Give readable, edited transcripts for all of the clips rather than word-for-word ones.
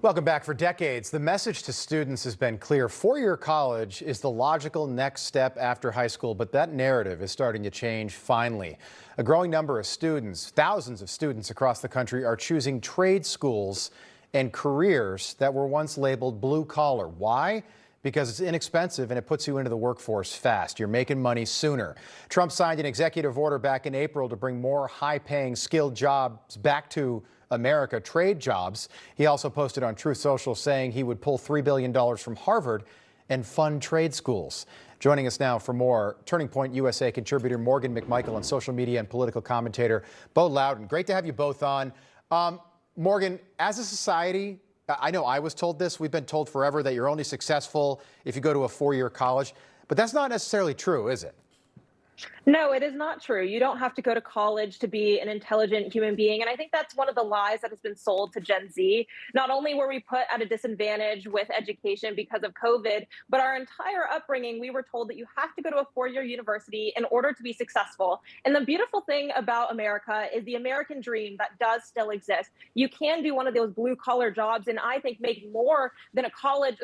Welcome back. For decades, the message to students has been clear. Four-year college is the logical next step after high school, but that narrative is starting to change finally. A growing number of students, thousands of students across the country, are choosing trade schools and careers that were once labeled blue collar. Why? Because it's inexpensive and it puts you into the workforce fast. You're making money sooner. Trump signed an executive order back in April to bring more high-paying, skilled jobs back to America, trade jobs. He also posted on Truth Social saying he would pull $3 billion from Harvard and fund trade schools. Joining us now for more, Turning Point USA contributor Morgan McMichael and social media and political commentator Bo Loudon. Great to have you both on. Morgan, as a society, I know I was told this, we've been told forever that you're only successful if you go to a four-year college, but that's not necessarily true, is it? No, it is not true. You don't have to go to college to be an intelligent human being. And I think that's one of the lies that has been sold to Gen Z. Not only were we put at a disadvantage with education because of COVID, but our entire upbringing, we were told that you have to go to a four-year university in order to be successful. And the beautiful thing about America is the American dream that does still exist. You can do one of those blue-collar jobs and I think make more than a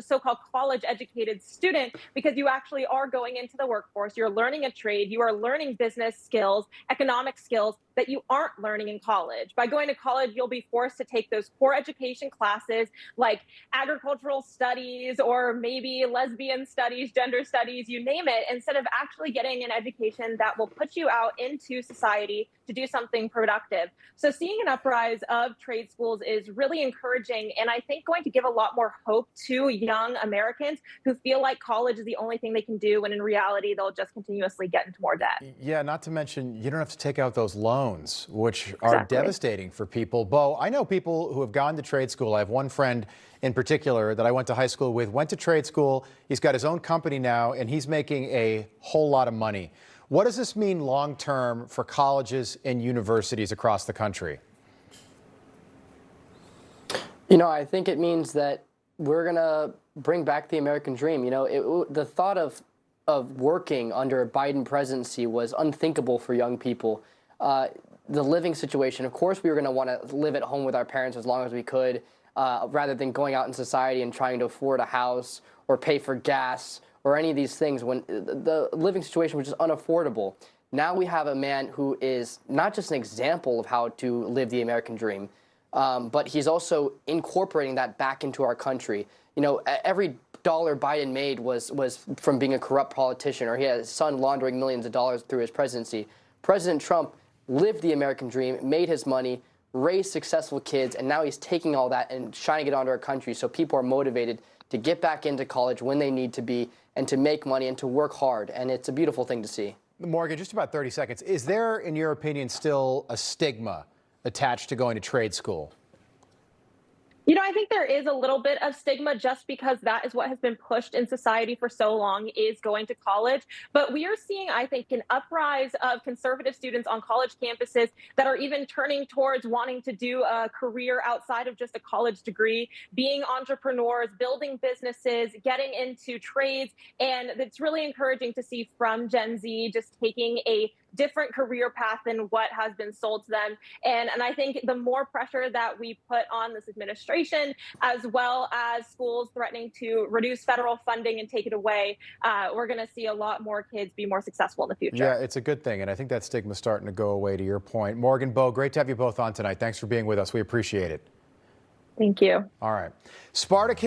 so-called college-educated student, because you actually are going into the workforce. You're learning a trade. You are learning business skills, economic skills that you aren't learning in college. By going to college, you'll be forced to take those core education classes like agricultural studies or maybe lesbian studies, gender studies, you name it, instead of actually getting an education that will put you out into society to do something productive. So seeing an uprise of trade schools is really encouraging, and I think going to give a lot more hope to young Americans who feel like college is the only thing they can do, when in reality, they'll just continuously get into more debt. Yeah, not to mention, you don't have to take out those loans, which are devastating for people. Bo, I know people who have gone to trade school. I have one friend in particular that I went to high school with, went to trade school. He's got his own company now, and he's making a whole lot of money. What does this mean long-term for colleges and universities across the country? You know, I think it means that we're going to bring back the American dream. You know, the thought of working under a Biden presidency was unthinkable for young people. The living situation, of course, we were going to want to live at home with our parents as long as we could, rather than going out in society and trying to afford a house or pay for gas or any of these things, when the living situation was just unaffordable. Now we have a man who is not just an example of how to live the American dream, but he's also incorporating that back into our country. You know, every dollar Biden made was from being a corrupt politician, or he had his son laundering millions of dollars through his presidency. President Trump lived the American dream, made his money, raised successful kids, and now he's taking all that and shining it onto our country so people are motivated to get back into college when they need to be and to make money and to work hard. And it's a beautiful thing to see. Morgan, just about 30 seconds. Is there, in your opinion, still a stigma attached to going to trade school? You know, I think there is a little bit of stigma just because that is what has been pushed in society for so long, is going to college. But we are seeing, I think, an uprise of conservative students on college campuses that are even turning towards wanting to do a career outside of just a college degree, being entrepreneurs, building businesses, getting into trades. And it's really encouraging to see from Gen Z just taking a different career path than what has been sold to them. And I think the more pressure that we put on this administration, as well as schools threatening to reduce federal funding and take it away, we're going to see a lot more kids be more successful in the future. Yeah, it's a good thing. And I think that stigma's starting to go away, to your point. Morgan, Bo, great to have you both on tonight. Thanks for being with us. We appreciate it. Thank you. All right. Spartacus.